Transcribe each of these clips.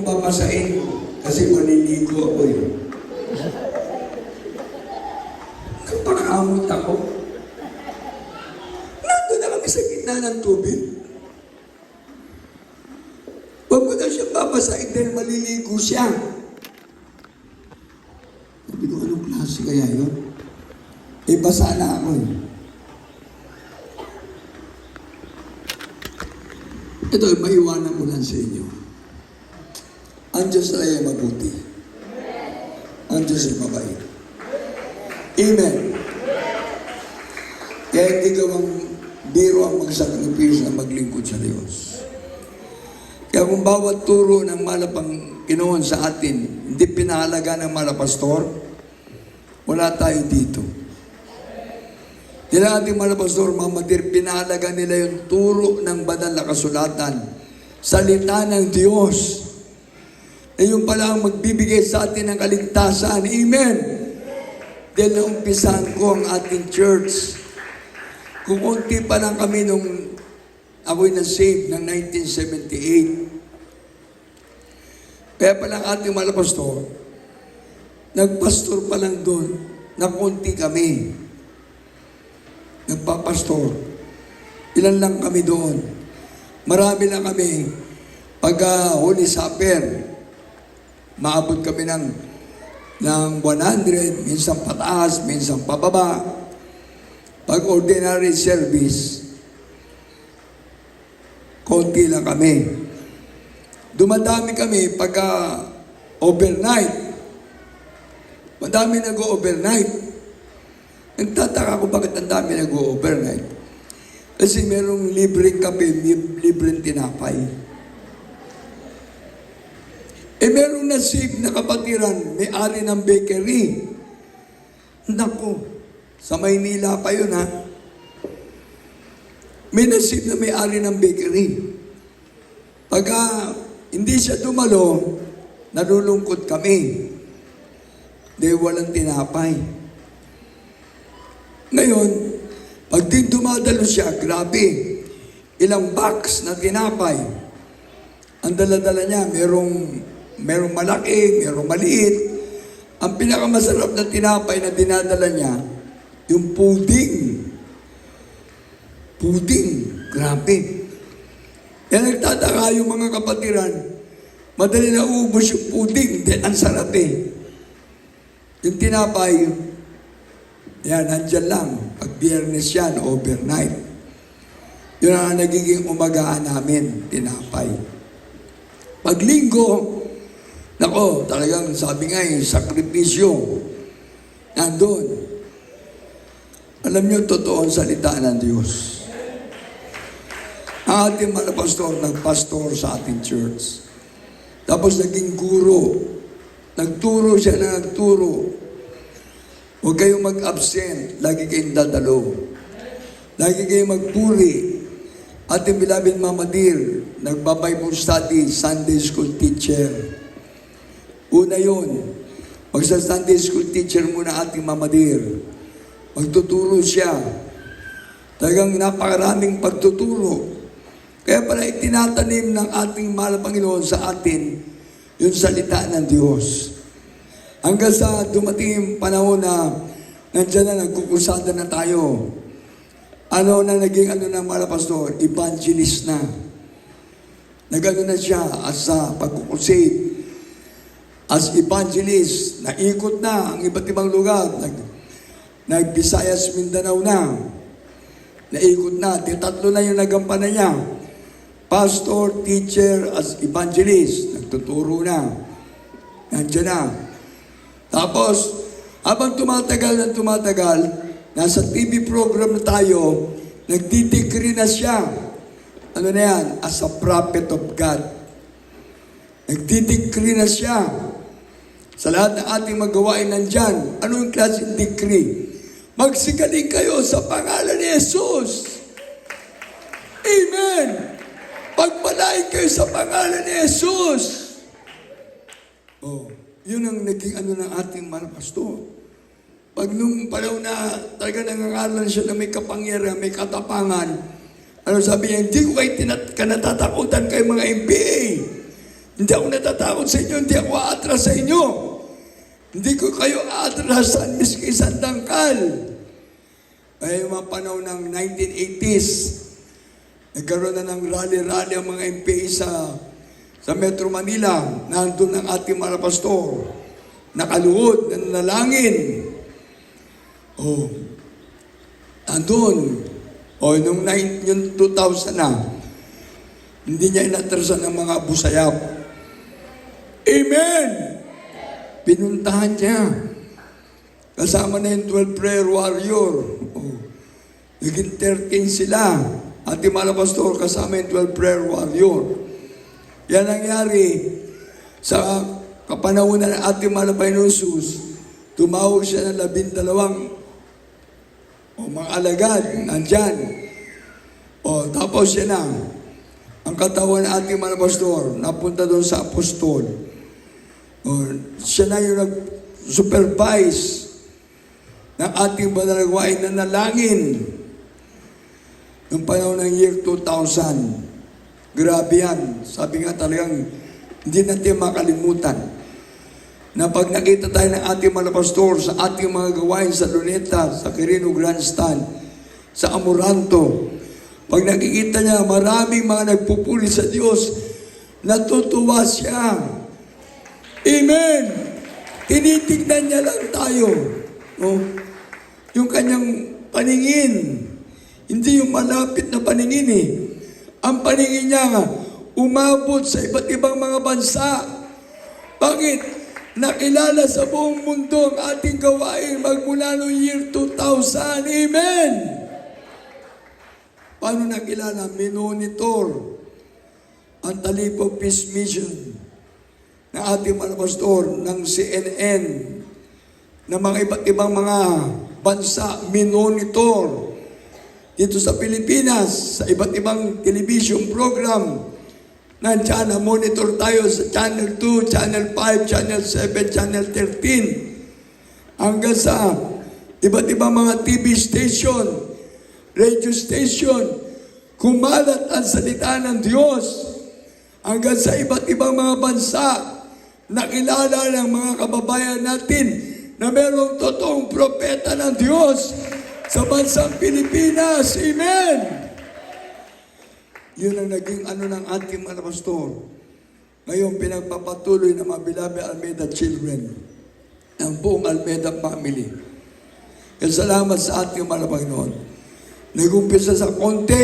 Papasain kasi maliligo ako eh. Napakamot ako. Nandun na kami sa gitna ng tubig. Huwag mo na siya papasain dahil maliligo siya. Sabi ko, anong klase kaya yun? Eh, basa na ako eh. Ito, maiwanan ko lang sa inyo. Ang Diyos ay mabuti. Ang Diyos ay mabait. Amen. Kaya hindi gawang biro ang magsakripisyo na maglingkod sa Diyos. Kaya kung bawat turo ng malapang Pinoon sa atin, hindi pinahalaga ng malapastor, wala tayo dito. Nila ating malapastor, mamatir, pinahalaga nila yung turo ng banal na kasulatan, salita ng Diyos. Eh yung pala ang magbibigay sa atin ng kaligtasan. Amen! Dahil naumpisahan ko ang ating church. Kung konti pa lang kami nung ako'y na-save ng 1978. Kaya pa lang ating malapastor, nagpastor pa lang doon, na konti kami. Nagpapastor. Ilan lang kami doon. Marami lang kami. Pag Holy Supper, maabot kami ng 100, minsan pataas, minsan pababa. Pag ordinary service, konti lang kami. Dumadami kami pagka overnight. Madami nag-overnight. Nagtataka ko bakit ang dami nag-overnight. Kasi merong libreng kape, libreng tinapay. Eh merong nasib na kapatiran, may-ari ng bakery. Naku, sa Maynila pa yun ha. May nasib na may-ari ng bakery. Pagka hindi siya dumalo, nalulungkot kami. Dahil walang tinapay. Ngayon, pag din dumadalo siya, grabe, ilang box na tinapay. Ang dala-dala niya, merong malaki, merong maliit. Ang pinakamasarap na tinapay na dinadala niya, yung pudding. Pudding, grabe. Kaya nagtataka yung mga kapatiran, madali na uubos yung pudding, then ang sarap eh. Yung tinapay, yan, nandyan lang. Pag Biyernes yan, overnight. Yun ang nagiging umagaan namin, tinapay. Pag Linggo, nako, talagang sabi nga sakripisyo. Nandun. Alam niyo, totoo ang salita ng Diyos. Ang ating mga pastor, nagpastor sa ating church. Tapos naging guro. Nagturo siya na nagturo. Huwag kayong mag-absent. Lagi kayong dadalo. Lagi kayong magpuri. Ating beloved Mama Dear, nagba-Bible study, Sunday school teacher. Una yun. Magsa-Sunday school teacher muna ating Mama Dear. Magtuturo siya. Talagang napakaraming pagtuturo. Kaya pala itinatanim ng ating mahal na Panginoon sa atin yung salita ng Diyos. Hanggang sa dumating yung panahon na nandiyan na nagkukusada na tayo. Ano na naging ng mga pastor? Evangelist na. Nagano na siya as a pagkukusade. As evangelist, naikot na ang iba't ibang lugar. Nag-Visayas, Mindanao na. Naikot na. Tatlo na yung nagampanan niya. Pastor, teacher, as evangelist. Nagtuturo na. Nandiyan na. Tapos, habang tumatagal, nasa TV program na tayo, nagdidecree na siya. Ano na yan? As a prophet of God. Nagdidecree na siya. Sa lahat ng ating magawain nandyan, ano yung klaseng decree? Magsigaling kayo sa pangalan ni Jesus. Amen! Pagpalain kayo sa pangalan ni Jesus. Oh, yun ang naging ng ating mga pastor. Pag nung panahon na talaga nangangalan siya na may kapangyarihan, may katapangan, ano sabi niya, hindi ko kayo natatakutan kayo mga MPA. Hindi ako natatakot sa inyo, hindi ako aatras sa inyo. Hindi ko kayo aatrasan, miski isang dangkal. Ay, yung mga panahon ng 1980s, nagkaroon na ng rally-rally ang mga MPA sa Metro Manila. Nandun ang ating mga pastor. Nakaluhod, nanalangin. Oh, nandun. O, yung 2000 na, hindi niya inatrasan ng mga busayap. Amen! Pinuntahan niya. Kasama na yung 12 prayer warrior. Oh, naging 13 sila. At yung mga pastor, kasama yung 12 prayer warrior. Yan nangyari sa kapanahunan ng ating malapay ng Jesus. Tumawag siya ng 12 mga alagad, nandyan. O, tapos siya na. Ang katawan ng ating mga pastor, napunta doon sa apostol. O, siya na yung nag-supervise ng ating banalagwain na nalangin noong panahon ng year 2000. Grabe yan. Sabi nga talagang hindi natin makalimutan na pag nakita tayo ng ating mga pastor sa ating mga gawain sa Luneta, sa Quirino Grandstand, sa Amoranto, pag nakikita niya maraming mga nagpupuli sa Diyos, natutuwa siya. Amen! Tinitignan niya lang tayo. No? Yung kanyang paningin, hindi yung malapit na paningin eh. Ang paningin niya nga, umabot sa iba't ibang mga bansa. Bakit? Nakilala sa buong mundo ang ating gawain magmula noong year 2000. Amen! Paano nakilala? Minonitor ang Talipog Peace Mission ng ating mga pastor ng CNN ng mga iba't ibang mga bansa. Minonitor dito sa Pilipinas, sa iba't ibang television program. Nandiyan, na-monitor tayo sa Channel 2, Channel 5, Channel 7, Channel 13. Hanggang sa iba't ibang mga TV station, radio station, kumalat ang salita ng Diyos. Hanggang sa iba't ibang mga bansa, nakilala ng mga kababayan natin na mayroong totoong propeta ng Diyos sa bansang Pilipinas. Amen! Yun ang naging ng ating mga pastor. Ngayon, pinagpapatuloy ng mga Bilabe Almeida children, ng buong Almeida family. Kaya salamat sa ating mga Panginoon. Nag-umpisa sa konti,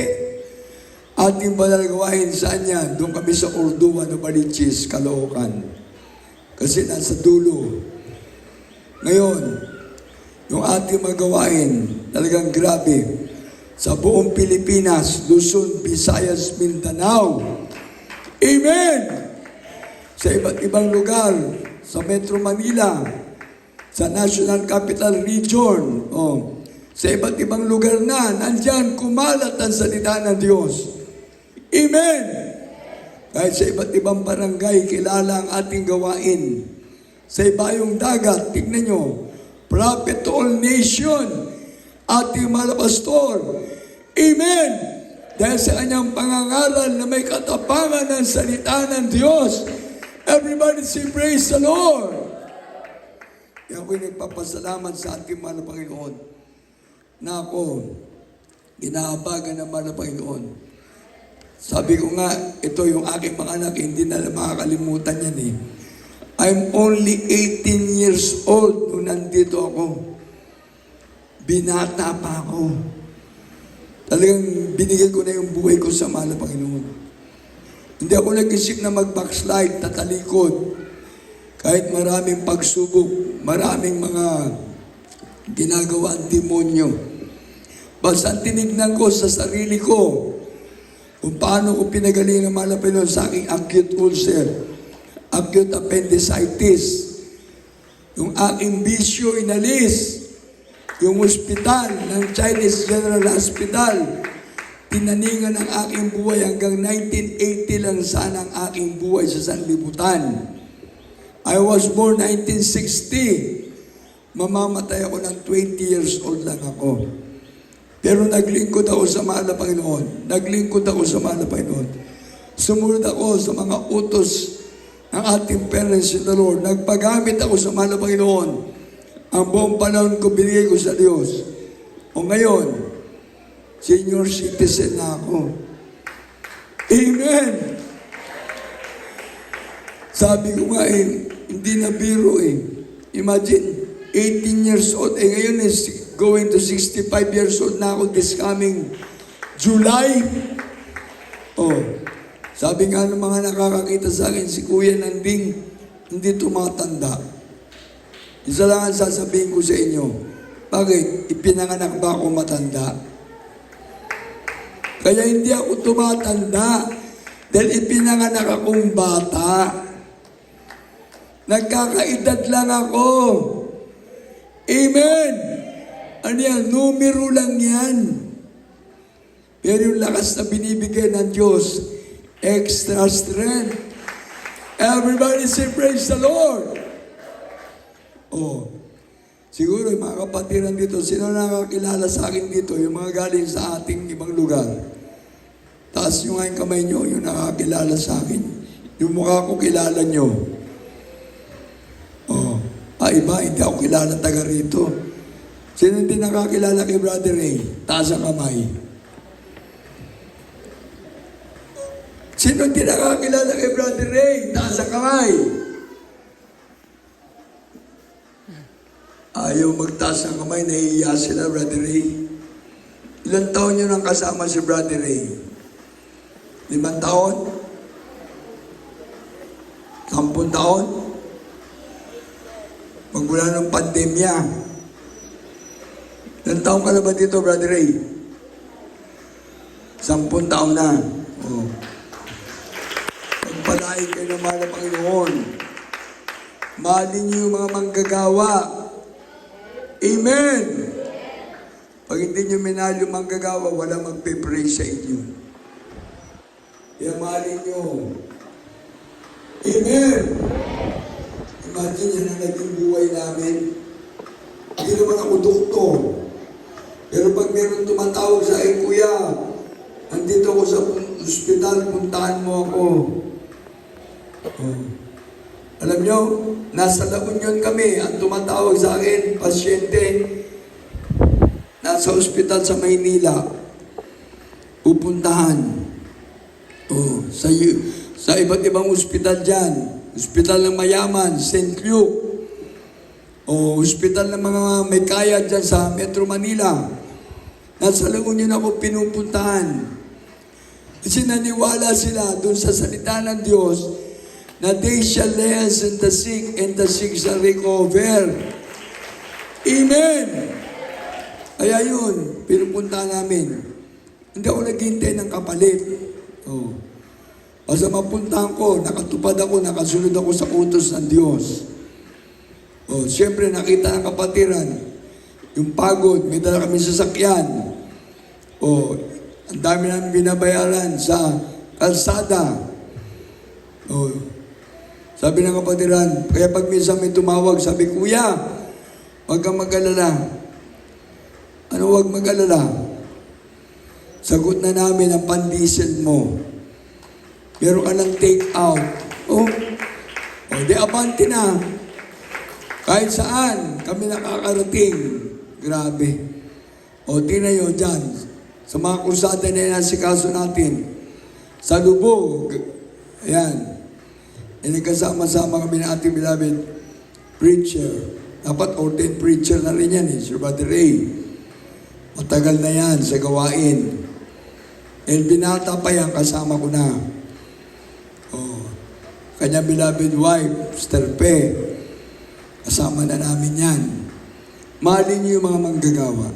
ating banalagawain saan yan? Doon kami sa Ordua na Balichis, Caloocan. Kasi nasa dulo. Ngayon, yung ating magawain, talagang grabe. Sa buong Pilipinas, Luzon, Visayas, Mindanao. Amen! Sa iba't ibang lugar, sa Metro Manila, sa National Capital Region, sa iba't ibang lugar na, nandyan kumalat ang salita ng Diyos. Amen! Kahit sa iba't ibang barangay, kilala ang ating gawain. Sa ibayong dagat, tignan nyo, prophet to all nation, ating mga pastor. Amen! Dahil sa kanyang pangangaral na may katapangan ng salita ng Diyos. Everybody say, praise the Lord! Kaya ako'y nagpapasalamat sa ating mga Panginoon na ako, ginaabagan ng mga Panginoon. Sabi ko nga, ito yung aking mga anak, hindi na makakalimutan yan eh. I'm only 18 years old nung nandito ako. Binata pa ako. Talagang binigay ko na yung buhay ko sa mahal na Panginoon. Hindi ako nag-isip na mag-backslide, tatalikod. Kahit maraming pagsubok, maraming mga ginagawa ang demonyo. Basta tinignan ko sa sarili ko kung paano ko pinagaling ang mahal na Panginoon sa aking acute ulcer, acute appendicitis. Yung aking bisyo inalis. Yung ospital ng Chinese General Hospital, tinaningan ang aking buhay hanggang 1980 lang sana ang aking buhay sa sanlibutan. I was born 1960. Mamamatay ako ng 20 years old lang ako. Pero naglingkod ako sa mahal na Panginoon. Naglingkod ako sa mahal na Panginoon. Sumunod ako sa mga utos ng ating parents in the Lord. Nagpagamit ako sa mahal na Panginoon. Ang buong panahon ko binigay ko sa Diyos. O ngayon, senior citizen na ako. Amen! Sabi ko nga hindi na biro Imagine, 18 years old. Ngayon is going to 65 years old na ako this coming July. Sabi nga ng mga nakakakita sa akin, si Kuya Nanding, hindi tumatanda. Isa lang ang sasabihin ko sa inyo, bakit? Ipinanganak ba ako matanda? Kaya hindi ako tumatanda dahil ipinanganak akong bata. Nagkakaedad lang ako. Amen! Ano yan? Numero lang yan. Pero yung lakas na binibigay ng Diyos, extra strength. Everybody say, praise the Lord! Siguro yung mga kapatiran dito, sino nakakilala sa akin dito, yung mga galing sa ating ibang lugar. Taas nyo nga yung kamay nyo, yung nakakilala sa akin. Yung mukha ko kilala nyo. Iba, hindi ako kilala taga rito. Sino hindi nakakilala kay Brother Ray? Taas ang kamay. Sino hindi nakakilala kay Brother Ray? Taas ang kamay. Ayaw magtaas ang kamay, nahihiya sila, Brother Ray. Ilang taon nyo nang kasama si Brother Ray? 5 taon? 10 taon? Magmula ng pandemya. Ilang taon ka na ba dito, Brother Ray? 10 taon na. Pagpalain kayo ng mahal na Panginoon. Mahalin niyo yung mga manggagawa. Amen! Pag hindi niyo minahal yung manggagawa, walang magpe-pray sa inyo. Kaya mahalin niyo. Amen! Imagine yan ang naging buhay namin. Hindi naman ako doktor. Pero pag meron tumatawag sa akin, Kuya, nandito ako sa ospital, puntahan mo ako. Alam nyo, nasa La Union kami, ang tumatawag sa akin, pasyente, nasa ospital sa Maynila, pupuntahan. Sa iba't ibang ospital dyan. Hospital ng Mayaman, St. Luke. Hospital ng mga may kaya dyan sa Metro Manila. Nasa La Union ako pinupuntahan. Kasi naniwala sila doon sa salita ng Diyos na they shall lay hands on the sick and the sick shall recover. Amen! Kaya yun, pinupuntahan namin. Hindi ako naghihintay ng kapalit. Basta mapuntahan ko, nakatupad ako, nakasunod ako sa utos ng Diyos. Siyempre, nakita ng kapatiran, yung pagod, may dala kami sasakyan. Ang dami namin binabayaran sa kalsada. Sabi ng kapatiran, kaya pag minsan may tumawag, sabi, Kuya, huwag kang mag-alala. Ano huwag mag-alala? Sagot na namin ang pandiesel mo. Meron ka ng take out. Di abante na. Kahit saan, kami nakakarating. Grabe. Tingnan nyo dyan. Sa mga kusada na yan, si kaso natin. Sa lubog. Ayan. Nagkasama-sama kami ng ating beloved preacher. Dapat ordained preacher na rin yan Sir Brother Ray. Matagal na yan sa gawain. Binata pa yan, kasama ko na. Kanya beloved wife, Sister Pe. Kasama na namin yan. Mahalin niyo yung mga manggagawa.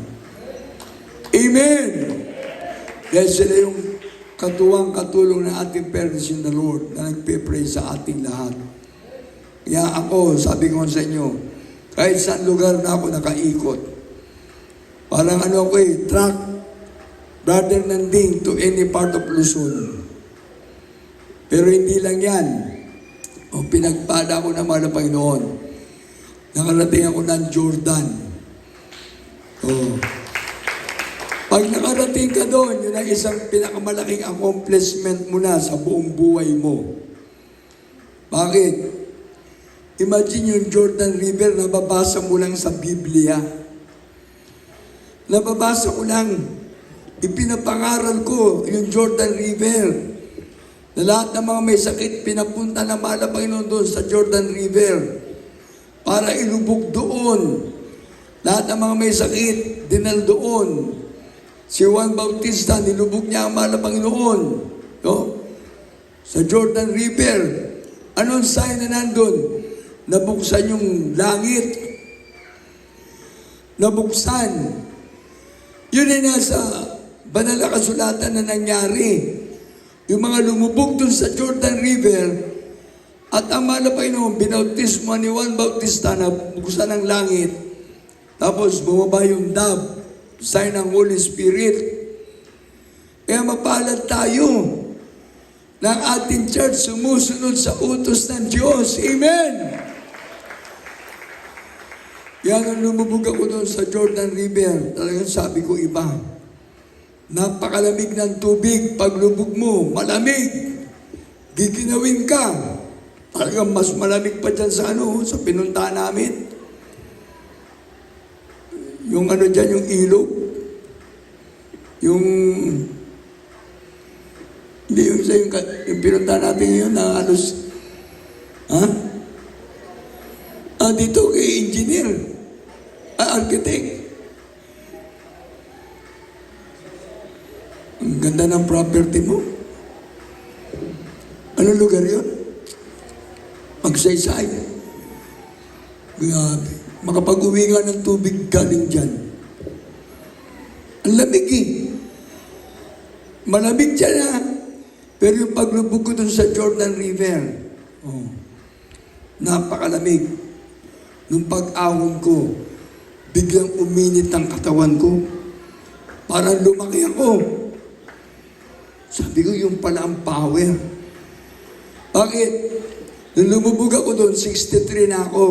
Amen! Dahil sila yung katuwang-katulong ng ating parents in the Lord na nagpe-pray sa ating lahat. Kaya ako, sabi ko sa inyo, kahit saan lugar na ako nakaikot, parang truck, Brother Nanding to any part of Luzon. Pero hindi lang yan. Pinagpada ako ng mga Panginoon. Nakarating ako ng Jordan. Pag nakarating ka doon, yun ang isang pinakamalaking accomplishment mo na sa buong buhay mo. Bakit? Imagine yung Jordan River, nababasa mo lang sa Biblia. Nababasa ko lang, ipinapangaral ko yung Jordan River. Na lahat ng mga may sakit, pinapunta na mahal na Panginoon doon sa Jordan River para ilubog doon. Lahat ng mga may sakit, dinal doon. Si Juan Bautista, nilubog niya ang mahal na Panginoon. No? Sa Jordan River. Anong sign na nandun? Nabuksan yung langit. Nabuksan. Yun ay nasa banal na kasulatan na nangyari. Yung mga lumubog dun sa Jordan River at ang mahal na Panginoon, binautismo ni Juan Bautista na buksan ang langit. Tapos bumaba yung dove, sign ng Holy Spirit. Kaya mapalad tayo ng ating church sumusunod sa utos ng Diyos. Amen! Kaya nung lumubog ako doon sa Jordan River, talagang sabi ko iba. Napakalamig ng tubig. Paglubog mo, malamig. Giginawin ka. Talagang mas malamig pa dyan sa sa pinuntahan namin. Yung dyan, yung ilog. Hindi yung pinuntahan natin ngayon na halos, dito kay engineer, architect. Ang ganda ng property mo. Anong lugar yun? Magsaysay. Grabe. Makapag-uwi nga ng tubig galing dyan. Ang lamig Malamig dyan Pero yung paglubog ko dun sa Jordan River, napakalamig. Nung pag-ahon ko, biglang uminit ang katawan ko. Parang lumaki ako. Sabi ko, yung pala ang power. Bakit? Nung lumubog ako doon, 63 na ako.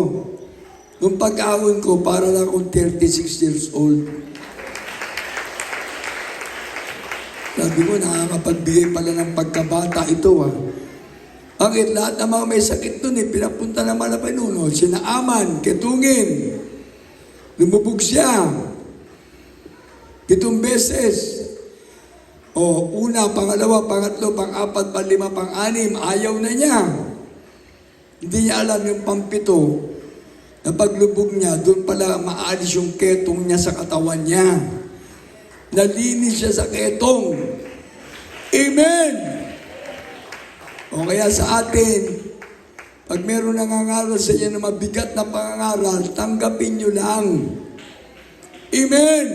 Nung pag-ahon ko, para lang akong 36 years old. Sabi ko, nakakapagbigay pala ng pagkabata ito Bakit? Lahat ng mga may sakit doon pinapunta naman na Panginoon. Sinaaman, ketungin. Lumubog siya. 7 beses. Una, pangalawa, pangatlo, pang-apat, pang-lima, pang-anim, ayaw na niya. Hindi niya alam yung pang-7 na paglubog niya, doon pala maalis yung ketong niya sa katawan niya. Nalinis siya sa ketong. Amen! O kaya sa atin, pag meron nangangaral sa inyo na mabigat na pangangaral, tanggapin nyo lang. Amen!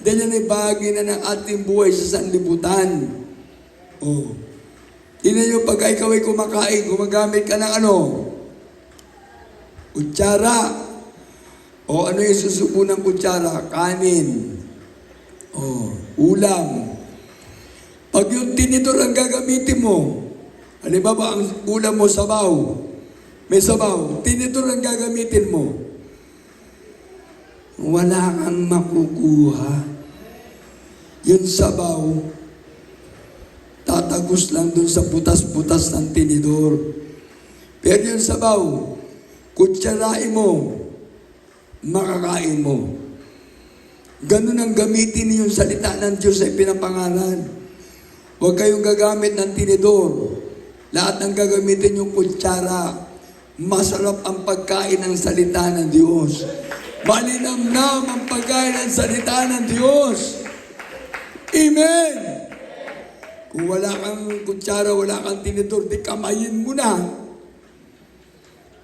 Ganyan ay bahagi na ng ating buhay sa sanlibutan. Tingnan nyo, pag ikaw ay kumakain, gumagamit ka ng kutsara. Ano yung susubo ng kutsara? Kanin. Ulam. Pag yung tinidor ang gagamitin mo, halimbawa ang ulam mo sabaw, may sabaw, tinidor ang gagamitin mo, wala kang makukuha. Yung sabaw, tatagos lang dun sa butas-butas ng tinidor. Pero yung sabaw, kutsarain mo, makakain mo. Ganun ang gamitin yung salita ng Diyos ay pinapangalan. Huwag kayong gagamit ng tinidor. Lahat ng gagamitin yung kutsara. Masarap ang pagkain ng salita ng Diyos. Malinamnam ang pagkain ng salita ng Diyos. Amen! Kung wala kang kutsara, wala kang tinidor, di kamayin mo na.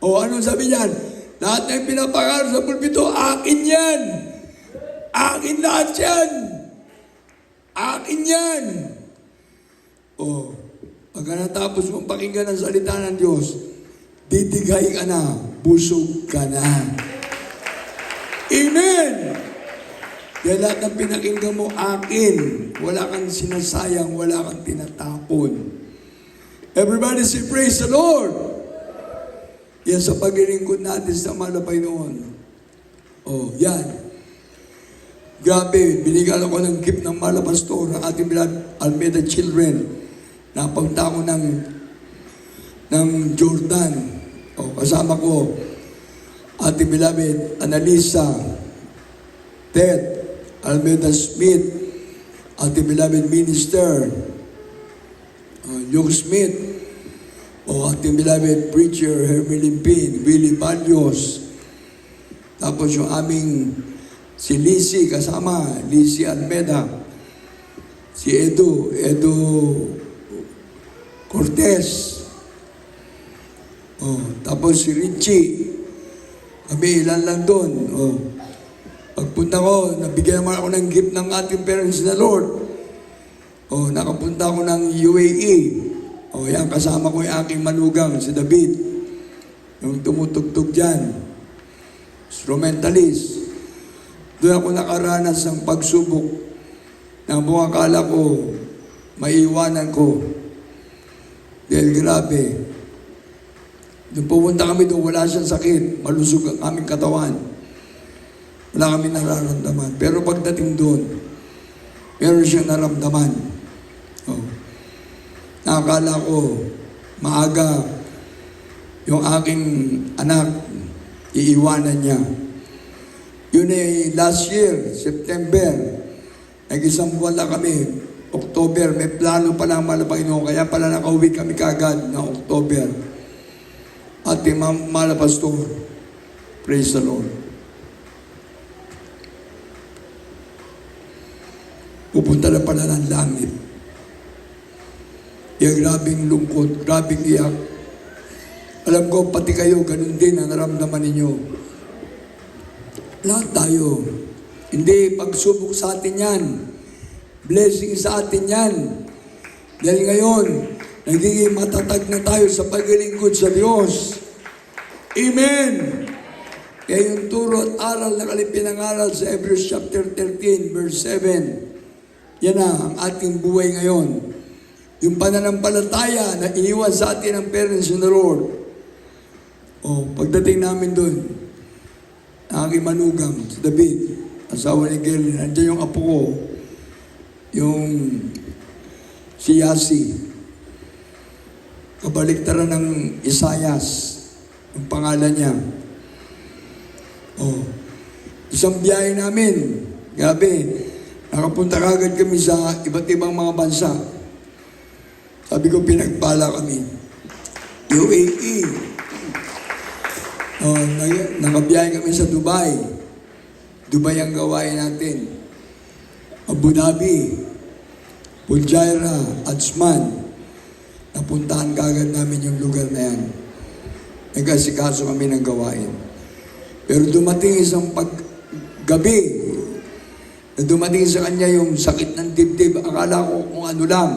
Anong sabi niyan? Lahat ng pinapangaral sa pulpito, akin yan! Akin lahat yan! Akin yan! Pagka natapos mong pakinggan ang salita ng Diyos, didigay ka na, busog ka na. Amen! Dahil lahat ng pinakinggan mo, akin. Wala kang sinasayang, wala kang tinatapon. Everybody say, praise the Lord! Yan sa paglilingkod natin sa mahal na Panginoon. Yan. Grabe, binigyan ako ng gift ng mahal na pastor ng ating beloved Almeida Children. Napunta ako ng ng Jordan. Kasama ko, Ate Beloved Analisa, Ted, Almeida Smith, Ate Beloved Minister, Luke Smith, Ate Beloved Preacher, Hermelin Pin, Willie Balios, tapos yung aming si Lizzie kasama, Lizzie Almeida, si Edo Cortez, tapos si Richie, kami ilan lang doon. Pagpunta ko, nabigyan naman ako ng gift ng ating parents na Lord. Nakapunta ako ng UAE. Yan, kasama ko yung aking manugang, si David. Yung tumutugtog dyan. Instrumentalist. Doon ako nakaranas ng pagsubok na buong akala ko, maiiwanan ko. Dahil grabe. Nung pupunta kami doon, wala siyang sakit. Malusog ang aming katawan. Wala kami nararamdaman. Pero pagdating doon, meron siyang naramdaman. Nakakala ko, maaga, yung aking anak, iiwanan niya. Yun ay last year, September, nag-isang buwan lang kami, October, may plano pa lang Panginoon, kaya pala nakauwi kami kagad na October. At Mala Pastor, praise the Lord. Pupunta na pala ng langit. Yung grabing lungkot, grabing iyak. Alam ko, pati kayo, ganun din ang naramdaman ninyo. Lahat tayo. Hindi, pagsubok sa atin yan. Blessing sa atin yan. Dahil ngayon, nagiging matatag na tayo sa paglilingkod sa Diyos. Amen! Kaya yung turo at aral na pinangaral sa Hebrews chapter 13, verse 7, yan na ang ating buhay ngayon. Yung pananampalataya na iniwan sa atin ng parents in the Lord. Pagdating namin doon, aking manugang, si David, asawa ni Gerlin, nandiyan yung apo ko, yung si Yasi. Kabaliktaran ng Isayas, yung pangalan niya. Isang biyahe namin, grabe, nakapunta kagad kami sa iba't ibang mga bansa. Sabi ko, pinagpala kami. UAE. Nakabiyahe kami sa Dubai. Dubai ang gawain natin. Abu Dhabi, Fujairah, Ajman. Napuntahan kagad namin yung lugar na yan. Nagkasikaso kami ng gawain. Pero dumating isang paggabi, na dumating sa kanya yung sakit ng dibdib. Akala ko kung ano lang.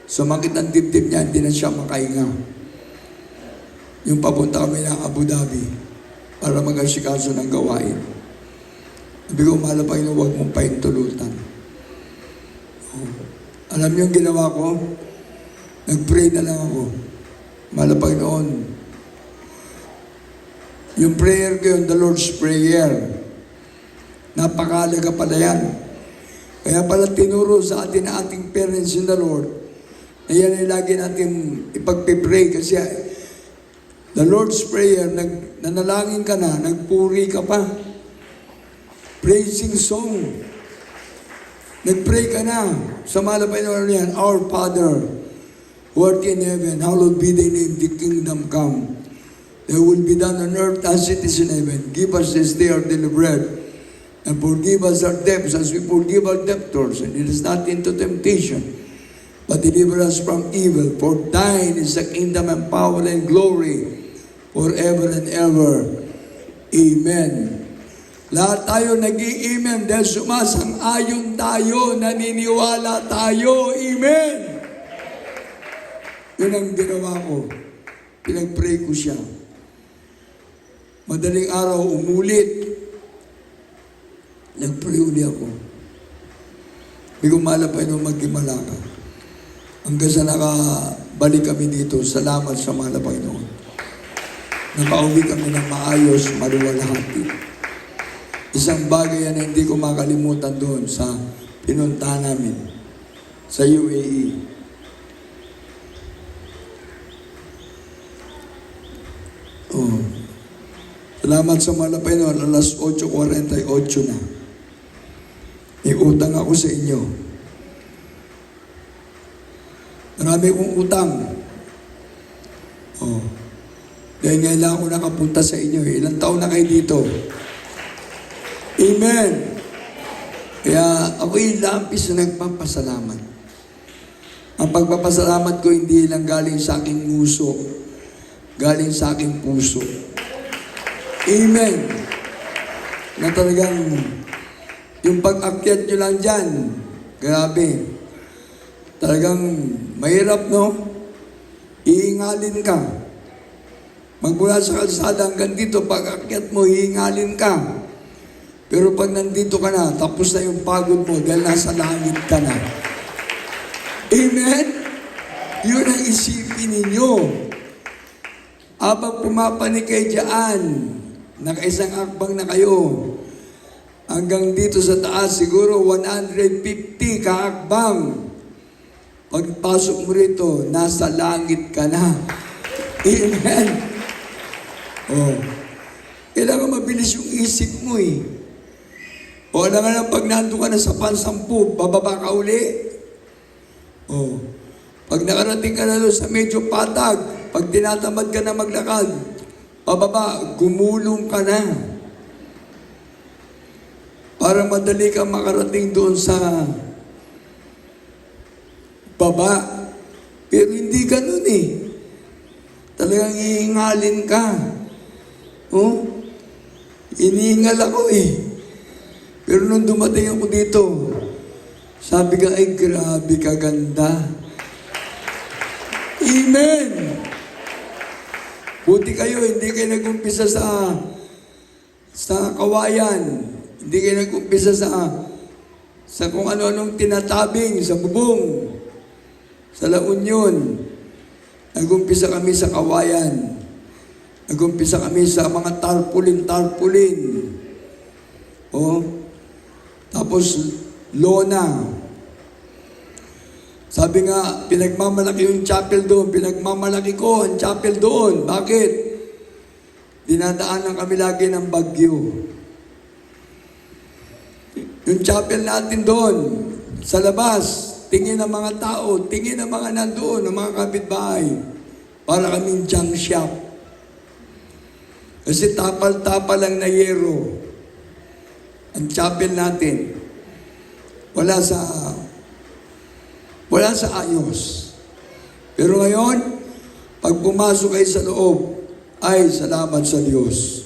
Sumakit ng dibdib niya, hindi na siya makahinga. Yung papunta kami ng Abu Dhabi para mag-asikaso ng gawain. Sabi ko, mahal na Panginoon, huwag mong paintulutan. Alam niyo yung ginawa ko? Nag-pray na lang ako. Mahal na Panginoon. Yung prayer ko yung the Lord's Prayer. Napakalaga pala yan. Kaya pala tinuro sa atin na ating parents in the Lord. Ayan ay lagi natin ipagpipray kasi the Lord's Prayer, nanalangin ka na, nagpuri ka pa. Praising song. Nagpray ka na. Sa malapay na yan, Our Father, who art in heaven, hallowed be thy name, the kingdom come. Thy will be done on earth as it is in heaven. Give us this day our daily bread, and forgive us our debts as we forgive our debtors, and lead us not into temptation, but deliver us from evil. For thine is the kingdom and power and glory forever and ever. Amen. Lahat tayo nag-i-amen dahil sumasang-ayon tayo, naniniwala tayo. Amen. Yun ang ginawa ko. Pinag-pray ko siya. Madaling araw, umulit. Nag-pray uli ako. Hindi ko malapay nung mag-himala ka. Hanggang sa nakabalik kami dito, salamat sa mahal na Panginoon. Nakauwi kami ng maayos, maluwalhati. Isang bagay yan na hindi ko makalimutan doon sa pinuntahan namin sa UAE. Oh. Salamat sa malapay noon, alas 8:48 na. May utang ako sa inyo. Marami kong utang. Oh. Dahil ngayon lang ako nakapunta sa inyo. Ilang taon na kayo dito? Amen. Kaya ako'y labis na nagpapasalamat. Ang pagpapasalamat ko hindi lang galing sa aking nguso, galing sa aking puso. Amen. Na talagang yung pag-akyat nyo lang dyan, grabe. Talagang mahirap, no? Iingalin ka. Magmula sa kalsada hanggang dito, pag-akyat mo, iingalin ka. Pero pag nandito ka na, tapos na yung pagod mo dahil nasa langit ka na. Amen? Yun ang isipin ninyo. Habang pumapanik kayo dyan, nakaisang akbang na kayo, hanggang dito sa taas, siguro 150 kaakbang. Pagpasok mo rito, nasa langit ka na. Amen? Oh. Kailangan mabilis yung isip mo eh. O alam nga pag nandun ka na sa pansampu, bababa ka uli. Oh. Pag nakarating ka na doon sa medyo patag, pag tinatamad ka na maglakad, bababa, gumulong ka na. Para madali ka makarating doon sa baba. Pero hindi ganun eh. Talagang iingalin ka. Oh, iniingal ako eh. Pero nung dumating ako dito, sabi ka, ay grabe ka ganda. Amen! Buti kayo, hindi kayo nag-umpisa sa kawayan. Hindi kayo nag-umpisa sa kung ano-anong tinatabing, sa bubong, sa La Union. Nag-umpisa kami sa kawayan. Nag-umpisa kami sa mga tarpulin. Oh. Tapos, lona. Sabi nga, pinagmamalaki yung chapel doon. Pinagmamalaki ko ang chapel doon. Bakit? Dinadaanan kami lagi ng bagyo. Yung chapel natin doon, sa labas, tingin ng mga tao, tingin ng mga nandoon, ng mga kapitbahay. Para kaming junk shop. Kasi tapal-tapal lang na yero. Ang chapel natin, wala sa ayos. Pero ngayon, pag pumasok kayo sa loob, ay salamat sa Diyos.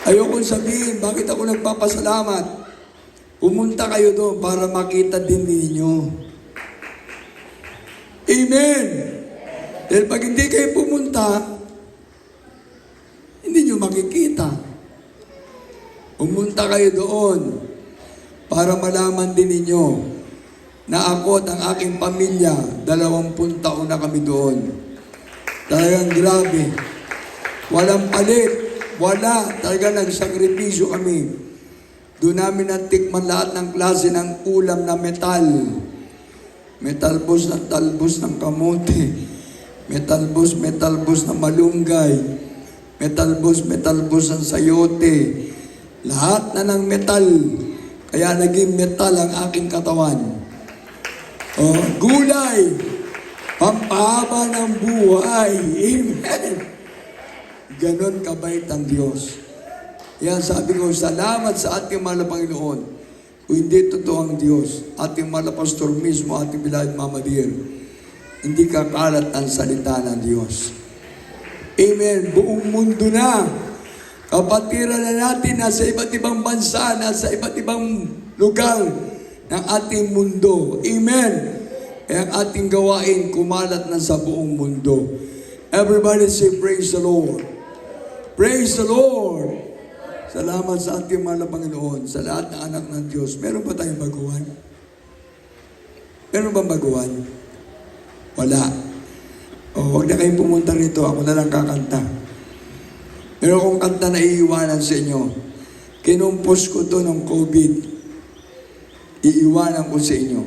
Ayokong sabihin, bakit ako nagpapasalamat? Pumunta kayo doon para makita din ninyo. Amen! Dahil pag hindi kayo pumunta, hindi nyo makikita. Pumunta kayo doon para malaman din ninyo na ako at ang aking pamilya, 20 taon na kami doon. Talagang grabe. Walang palit. Wala. Talagang nagsakripisyo kami. Doon namin natikman lahat ng klase ng ulam na metal. May talbos ng kamote. May talbos ng malunggay. May talbos ng sayote. Lahat na ng metal. Kaya naging metal ang aking katawan. Oh, gulay. Pampahaba ng buhay. Amen. Ganon kabait ang Diyos. Yan sabi ko, salamat sa ating mahal na Panginoon. Kung hindi totoo ang Diyos, ating mahal na pastor mismo, ating bilahid Mama Dear, hindi kakalat ang salita ng Diyos. Amen. Buong mundo na. Kapatiran na natin nasa iba't ibang bansa, nasa iba't ibang lugar ng ating mundo. Amen. Kaya ang ating gawain, kumalat na sa buong mundo. Everybody say, praise the Lord. Praise the Lord. Salamat sa ating mahal na Panginoon, sa lahat ng anak ng Diyos. Meron ba tayong baguhan? Meron bang baguhan? Wala. O, huwag na kayong pumunta rito. Ako na lang kakanta. Meron akong kanta na iiwanan sa inyo. Kinumpos ko to ng COVID. Iiwanan ko sa inyo.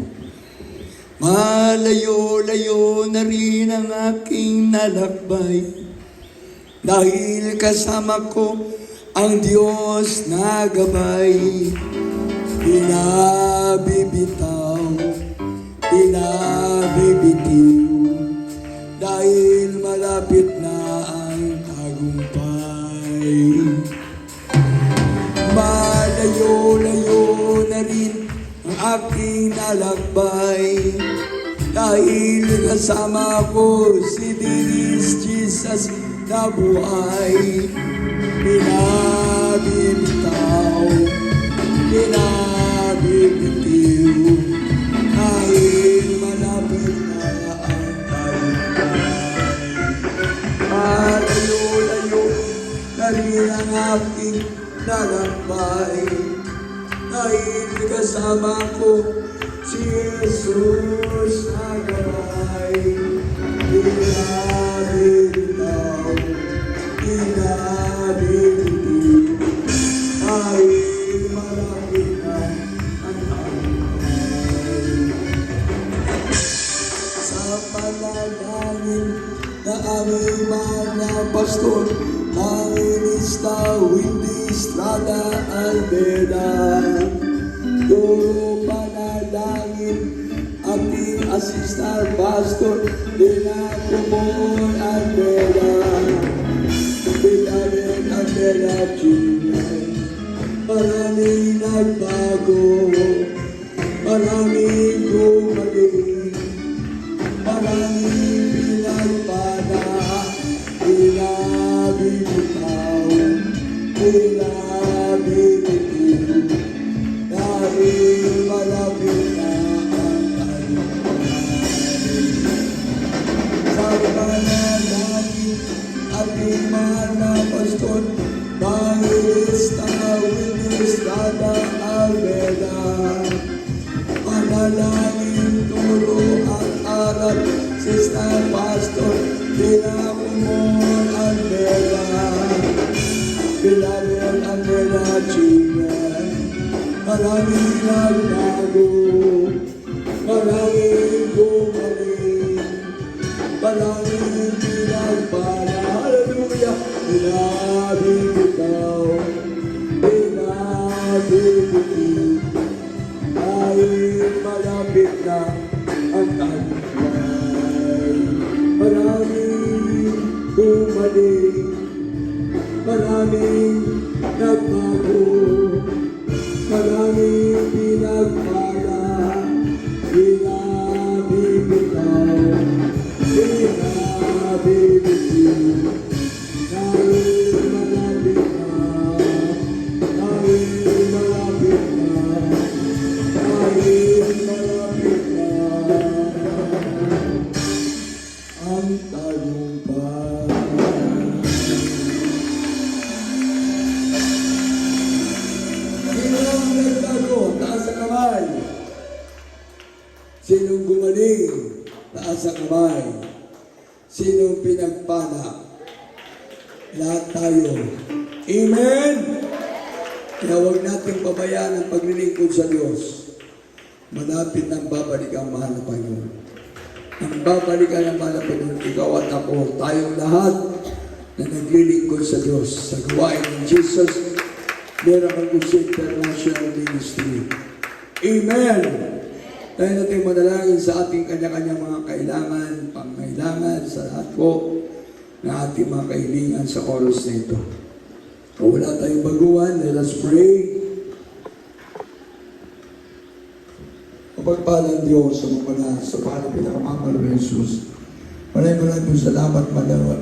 Malayo-layo na rin ang aking nalakbay. Dahil kasama ko ang Diyos na gabay. Pinabibitaw, pinabibitiw, dahil malapit na ang tagumpay. Malayo-layo na rin ang aking nalakbay. Dahil kasama ko si Dennis Jesus na buhay. Pinabibitaw, pinabibitiw, dahil malapit na ang tagumpay. Malayo-layo na rin ang aking nalakbay. Dahil kasama ko si Jesus na gabay. Pinabibitaw, pinabibitiw, dahil malapit na ang tagumpay. Sa panalangin na aming mga pastor, Manginista Windy Estrada Alveda, puro panalangin ating assistant pastor Dina Kumon Alveda, Pinagin Alveda Chinay. Maraming nagbago, maraming gumaling, maraming pinagpala, pinabibitaw, pinabibitiw, dahil malapit na ang tagumpay. Sa panalangin ating mga pastor, Manginista Windy Estrada Alveda, panalangin, turo at aral, Sister Pastor Dina Kumon Alveda, Pinagin Alveda Children. Maraming nagbago, maraming gumaling, maraming pinagpala. Hallelujah! Pinabibitaw, pinabibitiw, dahil malapit na ang tagumpay. Maraming gumaling, maraming nagbago, maraming pinagpala, pinabibitaw, pinabibitiw, dahil malapit na, dahil malapit na, dahil malapit na ang tagumpay. Sino ang nagbago? Taas ang kamay. Sinong gumaling? Taas ang kamay. Sinong pinagpala? Lahat tayo. Amen? Kaya huwag natin pabayaan ang paglilingkod sa Diyos. Malapit nang babalik ang mahal na Panginoon. Ang babalikan ng mahal na Panginoon, ikaw at ako, tayong lahat na naglilingkod sa Diyos. Sa gawain ng Jesus, Miracle Crusade International Ministry. Amen! Tayo natin manalangin sa ating kanya-kanya mga kailangan, pangailangan sa lahat po na ating mga kahilingan sa oras na ito. Kung wala tayong baguhan, let us pray. Kapagpalang Diyos sa mga sa panang pinakamamalo ng Jesus. Maraming po salamat,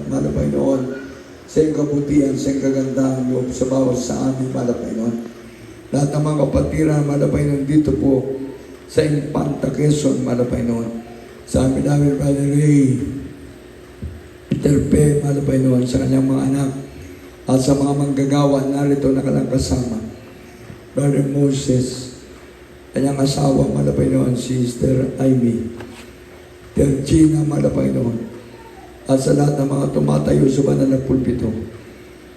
malapay noon, sa iyong kabutihan, sa iyong kagandahan, Lord, sa bawat sa amin, malapay noon. Lahat ng mga kapatiran, malapay noon dito po, sa Infanta Quezon, malapay noon. Sa amin namin, Brother Ray, Peter P., malapay noon, sa kanyang mga anak, at sa mga manggagawa, narito na kalang kasama. Brother Moses, kanyang asawa, malapay noon, Sister Ivy, Tergina, malapay noon. At sa lahat ng mga tumatayo sa banal na pulpito,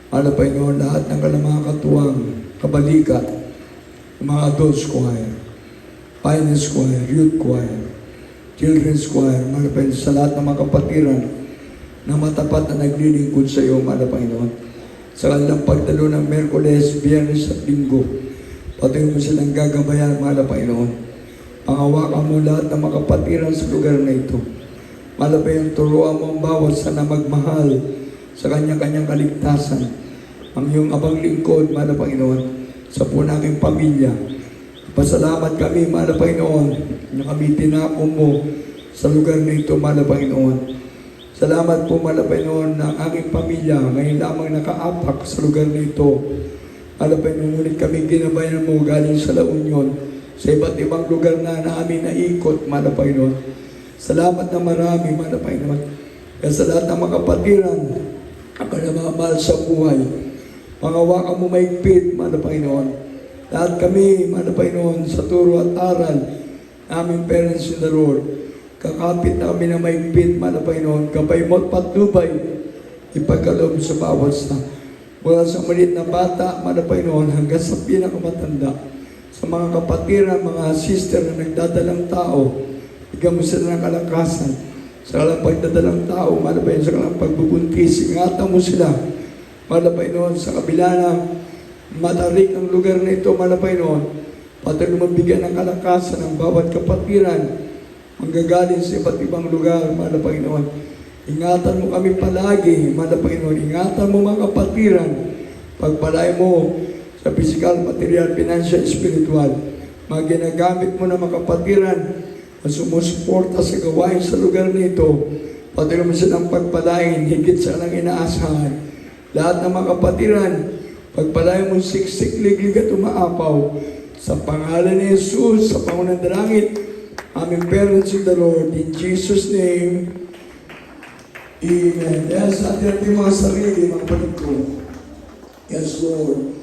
malapay noon lahat ng mga katuwang, kabalikat, mga adults choir, finance choir, youth choir, Children's Choir, mahal na Panginoon, sa lahat ng mga kapatiran na matapat na naglilingkod sa iyo, mahal na Panginoon. Sa kanilang pagdalo ng Merkules, Biyernes at Linggo, patuloy mo silang gagabayan, mahal na Panginoon. Pangawakan mo lahat ng mga kapatiran sa lugar na ito. Mahal na Panginoon, turuan mo ang bawat sana magmahal sa kanya-kanyang kaligtasan. Ang iyong abang lingkod, mahal na Panginoon, sa po naking pamilya. Pasalamat kami, mahal na Panginoon, na kami tinako mo sa lugar na ito, mahal na Panginoon. Salamat po, mahal na Panginoon, na ang aking pamilya ngayon lamang nakaapak sa lugar na ito. Mahal na Panginoon, ngunit kami ginabayan mo galing sa La Union, sa iba't ibang lugar na namin naikot, mahal na Panginoon. Salamat na marami, mahal na Panginoon. Kaya sa lahat ng mga kapatiran, ako na mahal sa buhay, pangawakan mo maigpit, mahal na Panginoon. Lahat kami, mahal na Panginoon, sa turo at aral, aming parents in the Lord, kakapit na kami na maigpit, mahal na Panginoon, kapay mo't patnubay, ipagkaloob sa bawat sa. Mula sa maliit na bata, mahal na Panginoon, hanggang sa pinakamatanda, sa mga kapatiran, mga sister na nagdadalang tao, bigyan mo sila ng kalakasan, sa kalang pagdadalang tao, mahal na Panginoon, sa kalang pagbubuntis, ingatan mo sila, mahal na Panginoon, sa kabila na matarik ang lugar na ito, mahal na Panginoon, patuloy mo bigyan ng kalakasan ng bawat kapatiran, manggagaling sa iba't ibang lugar, mahal na Panginoon. Ingatan mo kami palagi, mahal na Panginoon. Ingatan mo mga kapatiran, pagpalay mo sa physical, material, financial, spiritual. Mga ginagamit mo na mga kapatiran na sumusuporta sa gawain sa lugar na ito, patuloy mo silang pagpalain, higit sa lang inaasahan. Lahat ng mga kapatiran, pagpalain mo siksik, liglig at umaapaw. Sa pangalan ni Jesus, sa pangunang dalangit, aming parents in the Lord, in Jesus' name, Amen. Yes, atin natin mga sarili, mga kapatid ko. Yes, Lord.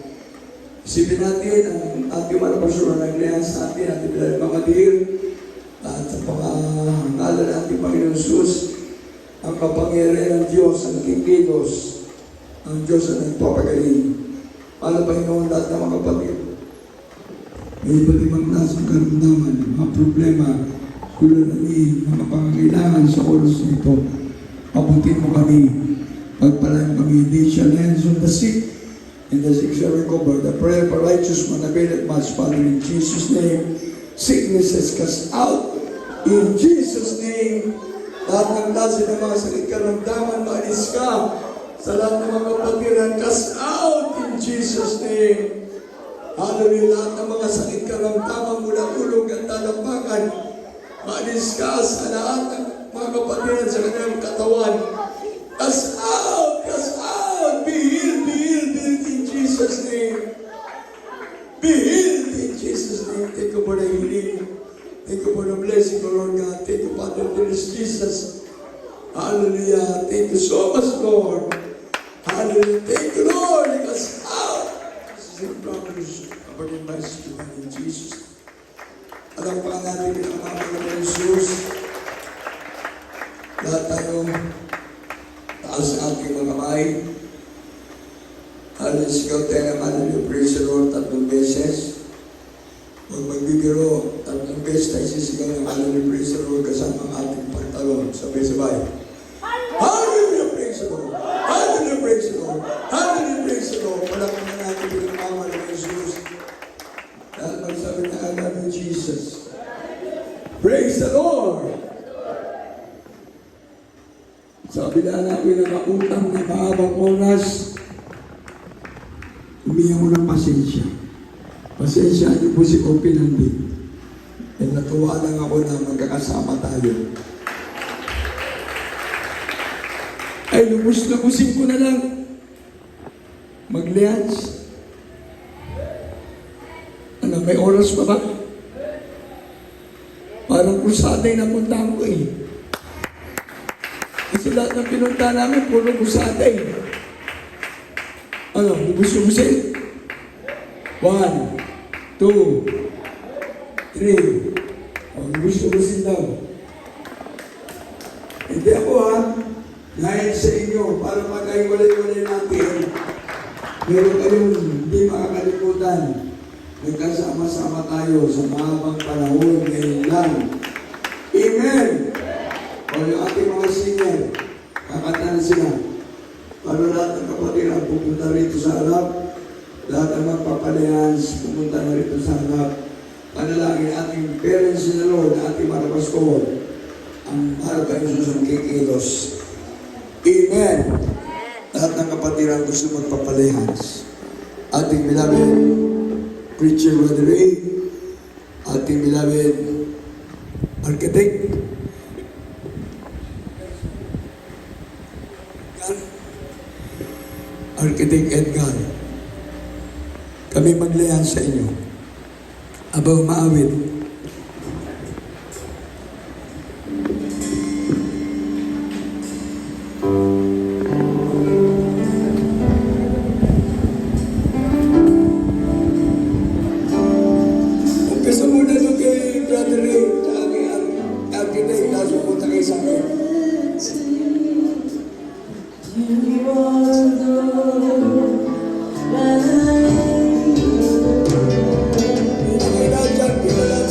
Isipin natin ang ating mga pasyon na naglayan sa atin, ating bilang mga dir, at sa pangalan ng ating Panginoon Jesus, ang kapangyarihan ng Diyos, ang kikilos, ang Diyos ang nagpapagaling. Para Panginoon, lahat ng mga kapatid, may iba't ibang klaseng karamdaman, mga problema, kulananin, mga pangangailangan sa oras nito. Abutin mo kami, pagpalain kami, they shall hands on the sick, and the sick shall recover. The prayer of a righteous man availeth much, Father, in Jesus' name. Sicknesses cast out, in Jesus' name. Lahat ng klase ng mga sakit karamdaman, maalis ka. Sa lahat ng mga kapatiran, cast out, in Jesus' name. Hallelujah, lahat ng mga sakit karamdaman mula ulog at talampakan, maalis ka sa lahat ng mga kapatiran sa kanyang katawan. Cast out, be healed, be healed, be healed in Jesus' name. Be healed in Jesus' name. Thank you for the healing. Thank you for the blessing, Lord God. Thank you, Father, there is Jesus. Hallelujah. Thank you so much, Lord. Hallelujah. Thank you, Lord. Cast out. This is your promise. Kapatid ba in Jesus? Alam pa natin ang mga ng Jesus. Lahat tayo taas ang ating mga kamay. Hallelujah. Sigaw tayo ng hallelujah. Praise the Lord 3 beses. Huwag magbibiro, 3 beses tayo sisigaw ng hallelujah. Praise the Lord kasama ang ating pagtalon. Sabay-sabay. Hallelujah. Praise the Lord. Hallelujah. Praise the Lord. Hallelujah. Praise the Lord. Palakpan na natin pinagmama ng Jesus. Dahil magsabi na I love you, Jesus. Praise the Lord. Sa kabila natin na mautang na mahabang oras, umiyak mo ng pasensya. Pasensya niyo po si Opi Nandin. At natuwa lang ako na magkakasama tayo. Ay, lubos-lubusin ko na lang. Mag-lunch. Ano, may oras pa ba? Parang krusada yung napuntahan ko eh. Kasi lahat ng pinunta namin, puro krusada eh. Ano, lubos-lubusin? 1, 2, 3. Lubos-lubusin daw. Hindi ako ha. Dahil sa inyo, para magkahiwalay-walay natin, meron kayong hindi makakalimutan. Nagkasama-sama tayo sa mahabang panahon ngayon lang. Amen! yung ating mga senior, kakanta na sila. Para lahat ng kapatid ang pupunta rito sa harap, lahat ng magpapalihans, pupunta na rito sa harap. Panalangin ating parents in the Lord, ating mga pastor, ang harap ay susunod kikilos. Amen. Lahat ng kapatid ang gusto magpapalihans. Ating beloved preacher Brother Ray, ating beloved architect, Architect Edgar, kami maglayan sa inyo. Abaw maawit. Umpisa muna doon kay Brother Ray, sa aking architect, tapos pupunta kayo sa akin. Okay na dyan,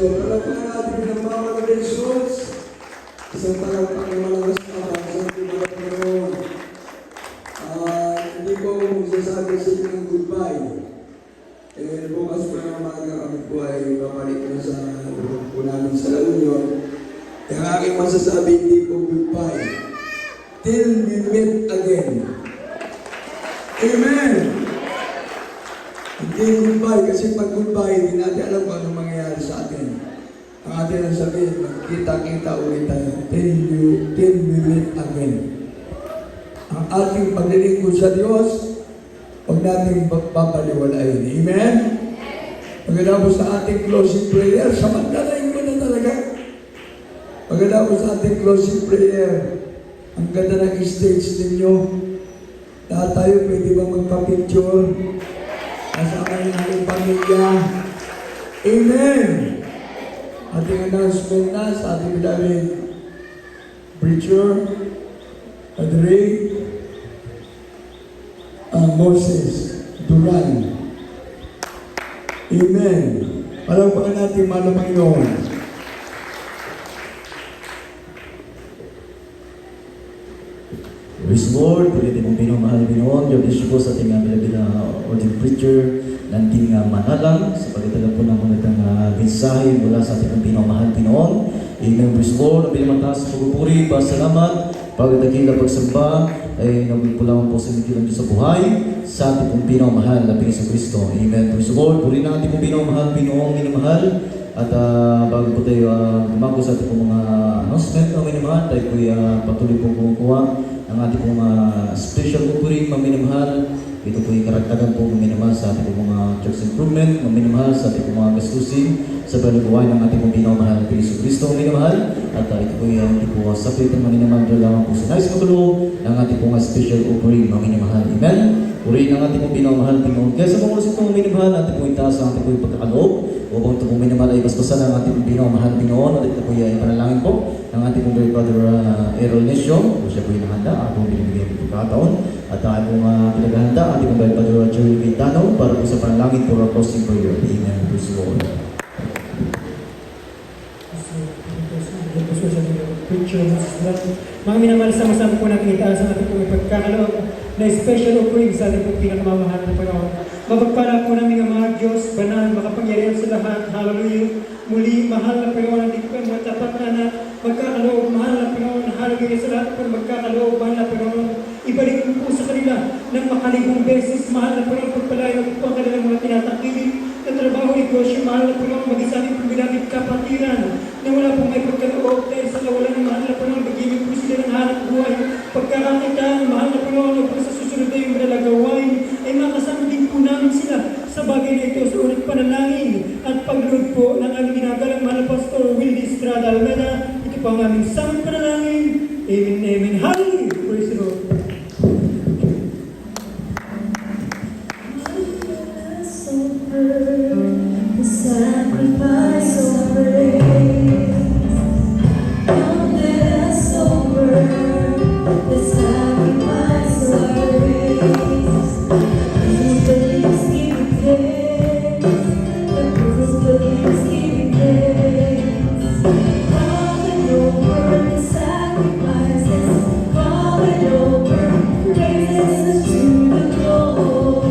Lord. Alam ko na natin pinagmamahal na Jesus. Isang palagpang malakas na sa ating mga Panginoon. Hindi ko magsasabi sa inyo ng goodbye. Bukas po na umaga kami po ay babalik na sa loob po namin sa La Union. Ang aking masasabi, hindi po goodbye. Till we meet again. Amen! Hindi goodbye, kasi pag goodbye, hindi natin alam kung anong mangyayari sa atin. Ang atin ang sabihin, magkita-kita ulit tayo. Till we meet again. Ang ating paglilingkod sa Diyos, huwag natin papaliwalain. Amen? Pagkatapos sa ating closing prayer, samantalain mo na talaga. Pagkatapos sa ating closing prayer, ang ganda ng stage ninyo. Lahat tayo pwede ba magpa-picture? Kasama yung ating pamilya. Amen! Ating announcement na sa ating beloved preacher, Padre Moses Duran. Amen. Palagpakan natin, mahal na Panginoon. Praise the Lord, pwede mong pinamahal Pinoon. God bless you po sa ating ordained preacher ng ating manalang sa pagkatala po ng mga mensahe mula sa ating pinamahal Pinoon. Amen. Praise the Lord, ang pinamataas sa pagpupuri, pasalamat, pagdakila, pagsamba, ay nagpulawan po sa mga Diyos sa buhay sa ating pong pinamahal na Kristo. Amen. Praise the Lord, puri na ating pong pinamahal Pinoong minamahal. At bago po tayo gumago sa ating pong mga announcement na minamahal, tayo po patuloy po kumukuha ang ating pong special offering, maminamahal. Ito po yung karagdagan po maminamahal sa ating pong mga church improvement, maminamahal sa ating pong mga gastusin sa panaguhay ng ating pong pinamahal na Kristo minamahal. At ito po yung sapit ng maminamahal doon lamang po sa nais magulo ng ating pong special offering, maminamahal. Amen? Purihin ang ating pong pinamahal Pinoon. Kaya sa mga ulit pong maminamahal, ating pong itaas ang ating pong pagkakaloob upang ito pong minamahal ay basbasan ang ating pong pinamahal Pinoon. At ito po yung panalangin po ng ating pong very brother Errol Nesio. Siya po yung nahanda, ako pong binibigyan ng pagkakataon. At tayo pong pinaghahanda, ating pong very brother Jerry Quintano para po sa panalangin for our closing prayer. Amen. Praise the Lord. Mga minamahal, sama-sama po natin itaas ang ating pong pagkakaloob na special offering sa ating pong pinakamamahal na Panginoon. Mapagpala po namin ang mga Diyos, banal, makapangyarihan sa lahat. Hallelujah. Muli, mahal na Panginoon, hindi ko kayo matapat na magkakaloob. Mahal na Panginoon, hallelujah sa lahat po magkakaloob. Mahal na Panginoon, ibalik mo po sa kanila ng makalibong beses. Mahal na Panginoon, pagpalayo po ang kanilang mga tinatakilin na trabaho, negosyo. Mahal na Panginoon, mag-isangin po binabit kapatiran na wala pong may pagkaloob dahil sa kawalan ng mahal na Panginoon, magiging po sila ng hanap buhay. Pagkakakitaan, mahal na Panginoon, o sa susunod na yung nalagawain, ay makasama din po namin sila sa bagay na ito sa unang panalangin at pag-load po ng aming ginagalang mahal na Pastor Wildy Estrada Almeda. Ito po ang aming samang panalangin. Amen, amen. Hallelujah! Praise the Lord. The sacrifice of praise. Don't let us over the sacrifice of praise. Proof believes giving praise. The proof believes giving praise. Falling over the sacrifices, falling over praises to the Lord.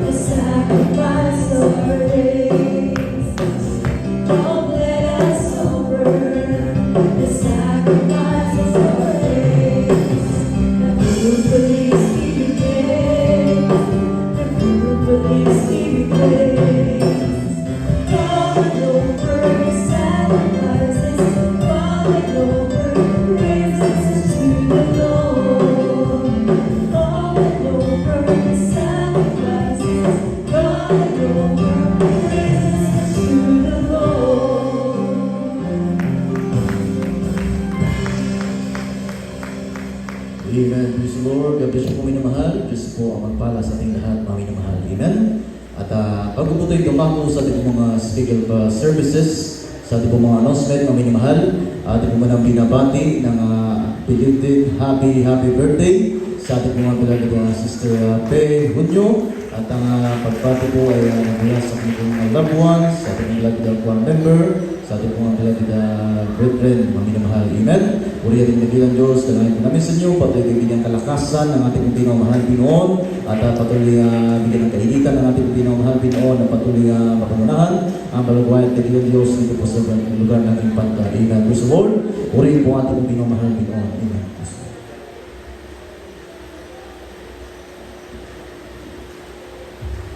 The sacrifice of praise. Don't let us over the sacrifices of praise. The proof believes giving praise. The proof believes giving praise. Falling over the sacrifices, falling over praises to the Lord. Falling over the sacrifices, falling over praises to the Lord. Amen. Praise the Lord. God bless you po minamahal. Diyos po ang magpala sa ating lahat mga minamahal. Amen. At bago po tayo dumako sa ating mga speaker services, sa ating mga announcement mga minamahal, ating po manang binabati ng belated happy birthday sa ating mga beloved Sister Pe Hunyo. At ang pagpati po ay mula sa ating mga loved ones, sa ating mga beloved one member, sa ating mga beloved brethren, mga minamahal. Amen. Puri ating nagilang Diyos, dalangin po namin sa inyo, patuloy bigyan ng kalakasan ng ating pinamahal Pinoon, at patuloy bigyan ng kainitan ng ating pinamahal Pinoon, na patuloy mapamunahan ang balagwayan at nagilang Diyos dito po sa lugar ng ating pagka. Amen. Praise the Lord. Puri po ating pinamahal Pinoon. Amen.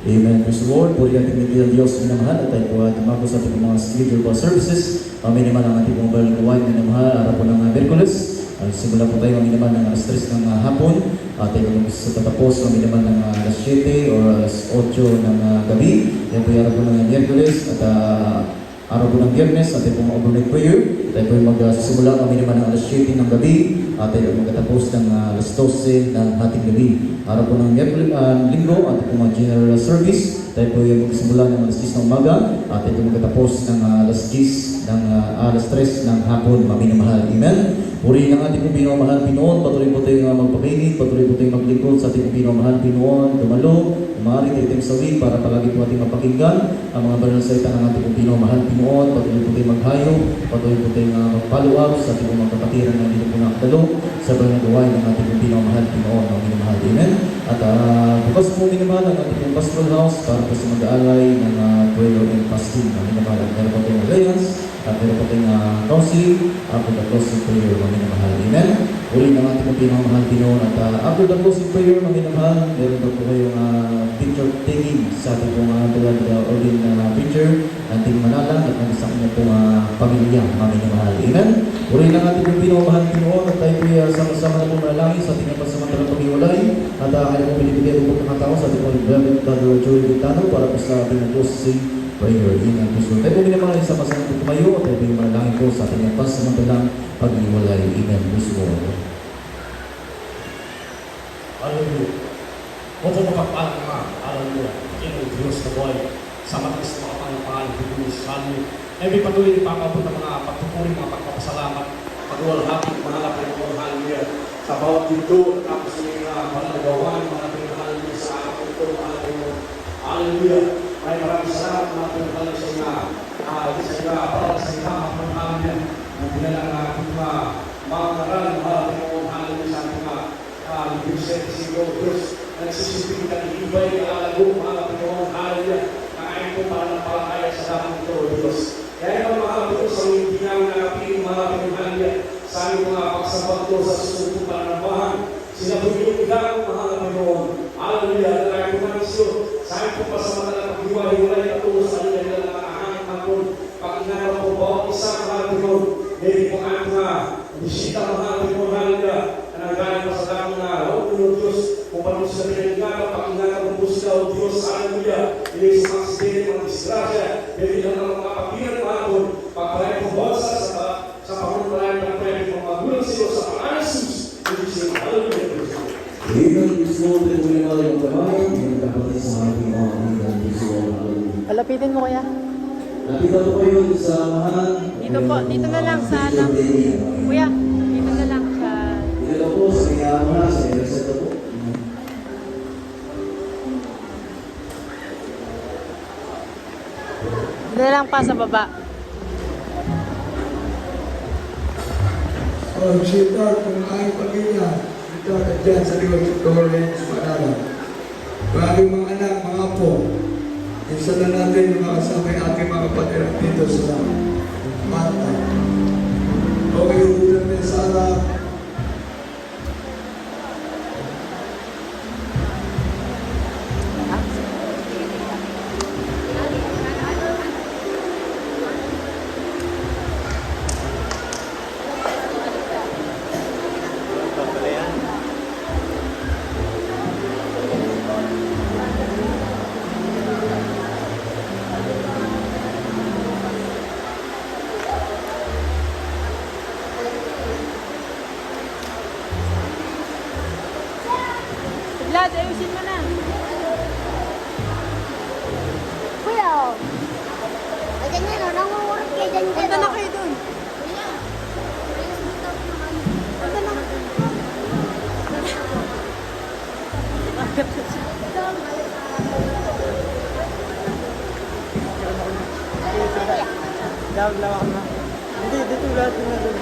Amen. Praise the Lord. Puri ating nagilang Diyos, minamahal, at tayo po tumago sa ating mga spiritual services. Kami naman ang ating mga balagwayan, minamahal, araw po ng Merkules. Simula po tayo kami naman ng alas 3 ng hapon. Tayo po sa tatapos kami naman ng alas 7 o alas 8 ng gabi. Yan po yung araw po ng Merkules at araw po ng Biyernes. At tayo po mga overnight prayer. Tayo po yung magsisimula kami naman ng alas 7 ng gabi. At tayo po magtatapos ng alas 12 ng hating gabi. Araw po ng Linggo at po mga general service. Tayo po yung magsimula ng alas 10 ng umaga. At tayo po magtatapos ng alas 10 ng alas 3 ng hapon, mga minamahal. Amen. Puri ng ating pong pinamahal Pinoon, patuloy po tayong magpakinig, patuloy po tayong maglingkod sa ating pinamahal Pinoon, tumalo, maaari tayo tayong sawi para palagi po ating mapakinggan ang mga banal na salita ng ating pong pinamahal Pinoon, patuloy po tayong maghayo, patuloy po tayong mag-follow up sa ating mga kapatiran na dito po nakatalo sa banal na gawain ng ating pong pinamahal Pinoon, mga minamahal. Amen. At bukas po minamahal ang ating pong pastoral house para po sa mag-aalay ng prayer and fasting, mga minamahal. Meron po tayong alliance, at meron po tayong counseling, after the closing prayer, mga minamahal. Amen. Uli ng ating mga pinamahal Pinoon. At after the closing prayer, mga minamahal, meron po kayong picture taking sa ating pong beloved ordained preacher, ating manalang at ang isang niya pong pamilya, mga minamahal. Amen. Uli ng ating mga pinamahal Pinoon at tayo po sama-sama na pong manalangin sa ating pansamantalang pag-iwalay. At kaya po pinibigyan po ng katao sa ating mga beloved Brother Joey Vintano para po sa ating closing prayer. Amen. Tayo po minamahal sa pasangan po tumayo at tayo po yung manalangin po sa ating pansamantalang pag-iwalay. Amen. Praise the Lord. Hallelujah. Huwag mo mapagpalang mga. Hallelujah. King Diyos na buhay. Sa matis na mga pangalan, Diyos. Hallelujah. Every patuloy ni Papa po ng mga pagpupuri, mga pagpapasalamat, pagwalhati, mga lapin po. Hallelujah. Sa bawat dito, tapos yung panagawan, mga pinaghalin sa akin po. Hallelujah. Ay maraming salamat mga pinaghalin sa inyo. Para sa inyo, mga pangalan. Magbilang mga ngaral, mga pinaghalin sa ating mga Vincent Sigo, Diyos, nagsisipin ka ng ibay, kaalago, mga Pinoon, hallelujah, kain po para ng palakaya sa damang ito, Diyos. Kaya yung mga Pinoon, sa hindi namin nakapiling mga Pinoon, hallelujah, sa aming mga pagsambag ko sa susunod po para ng bahan, sila po yung ilang mga Pinoon, hallelujah, dahil po namin siyo, sa aming po pasamantala pag-iwa-hiwalay na tulos sa nila ng mga hangin mga Pinoon, pag-inaraw po bawat isa mga Pinoon, hindi po ang mga bisita mga Pinoon, hallelujah, nagaling pa sa damang na huwag mo Diyos kung paano sila pinagkaka, pakinggan mo po sila o Diyos, hallelujah, hindi sa mga aksidente, mga disgrasya, hindi lang ang mga papilan mga doon, pagpalain po bonsa sa pangunulayan ng pwede mga magulang sila sa pangalan Jesus, hindi sila, hallelujah, Diyos. Amen. Praise the Lord. Tayo po minamahal yung kamay. Yung kapatid sa ating mga kaibigan. Praise the Lord. Hallelujah. Palapitin mo kuya. Nakita po kayo sa mahan. Dito po, dito na lang sa ano. Kuya, dito na lang sa... Dito po sa mga sa reseta po. Dito na lang pa sa baba. Sweetheart, kung aking pamilya, sweetheart, at dyan sa likod ng Lawrence, Manala. Kung aking mga anak, mga apo, isa na natin yung mga kasama yung ating mga kapatid dito sa Mata. Okay, dito na Sara. Vlad, ayusin mo na. Kuya, ay ganyan o, nangungurot kayo dyan dyan. Punta na kayo dun. Punta na. Hindi, dito lahat mo na doon.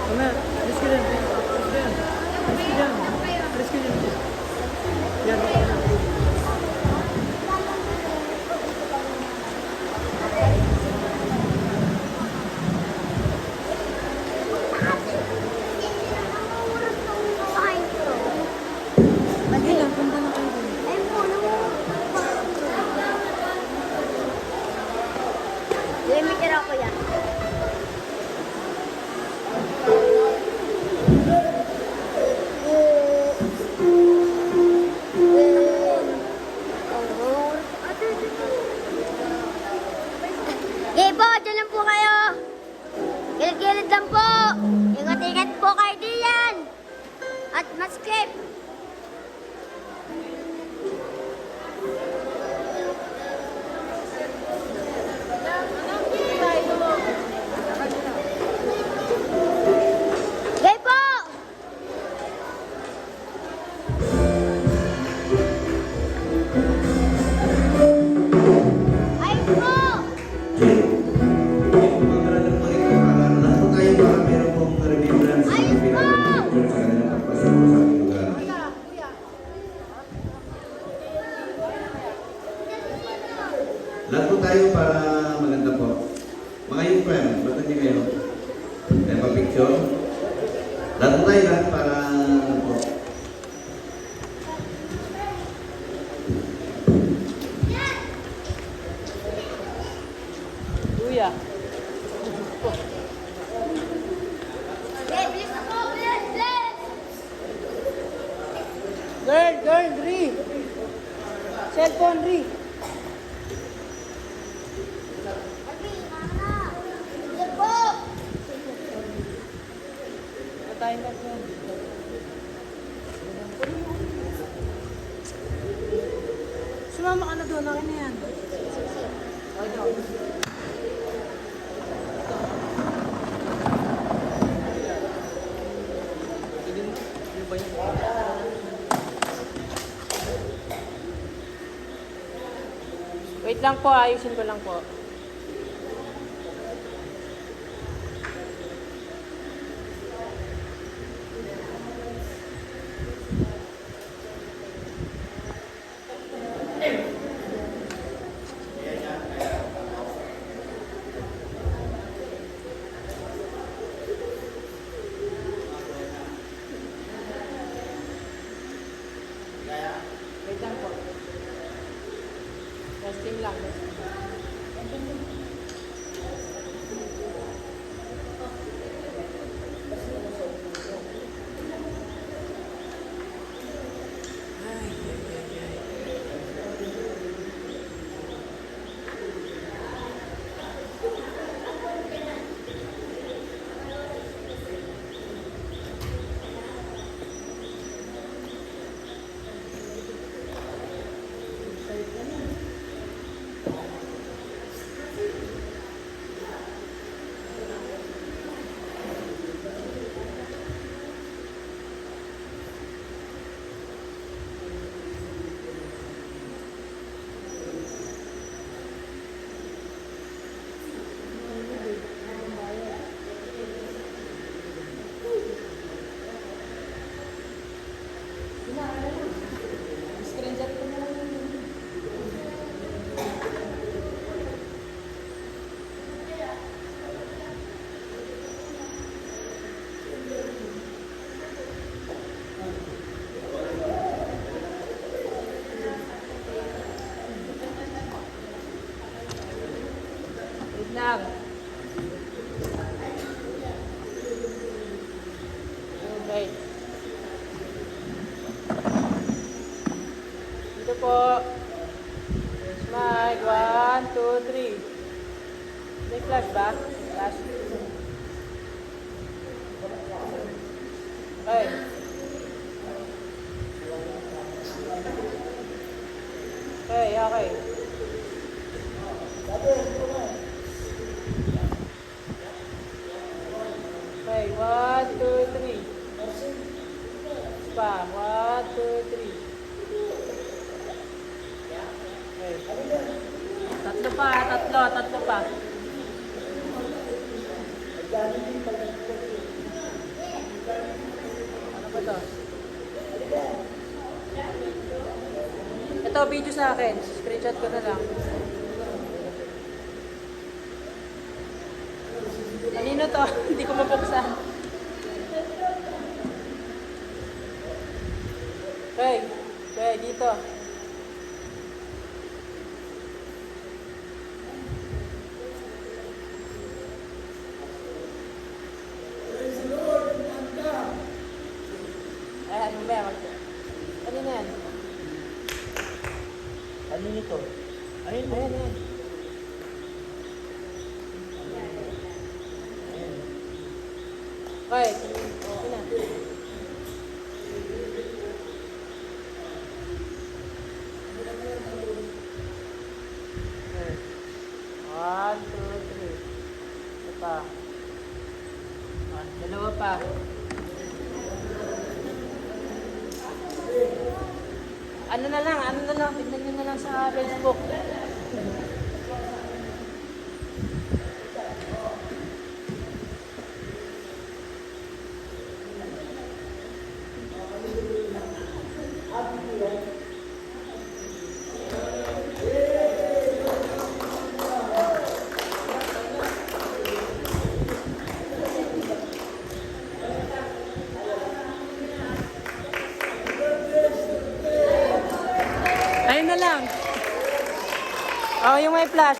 Mamaya, alis ka dyan. Alis ka dyan. Alis ka dyan. Alis ka dyan. Yan. Sige lang, punta na kayo dun. Ayun po, limited ako yan. Okay po, dyan lang po kayo. Gilid-gilid lang po. Ingat-ingat po kayo diyan. At maskip. Okay po. Ayos po. Lahat po tayo para meron pong remembrance Ayos ng pinag-picture sa kanilang pagpasama sa ating lugar. Lahat po tayo para maganda po. Mga youth friend, ba't nandiyan kayo? May pa-picture? Lahat po tayo lahat para ano po. Kuya. Okay, bilis na po. Bilis, bilis. Girl, Ri. Cellphone, Ri. Abi, mana? Bilis po. Patayin ka po. Sumama ka na doon. Akin na yan. Wait lang po, ayusin ko lang po. Wait lang po. Testing lang. Wait lang. Okay. Dito po. Smile. 1, 2, 3. May flash ba? Flash. Okay. Okay, okay. Okay, 1, 2, 3. Pa, 1, 2, 3. Okay. Tatlo pa. to? Ito, video sa akin. Screenshot ko na lang. Kanino to? Hindi ko mabuksan. Okay, dito. Ay, ano ba? Ano na yan? Ano nito? Ayun. Okay, okay na. Okay. 1, 2, 3. Ito pa. Dalawa pa. Ano na lang, tignan nyo na lang sa Facebook. Ayun na lang. Oh, yung may flash.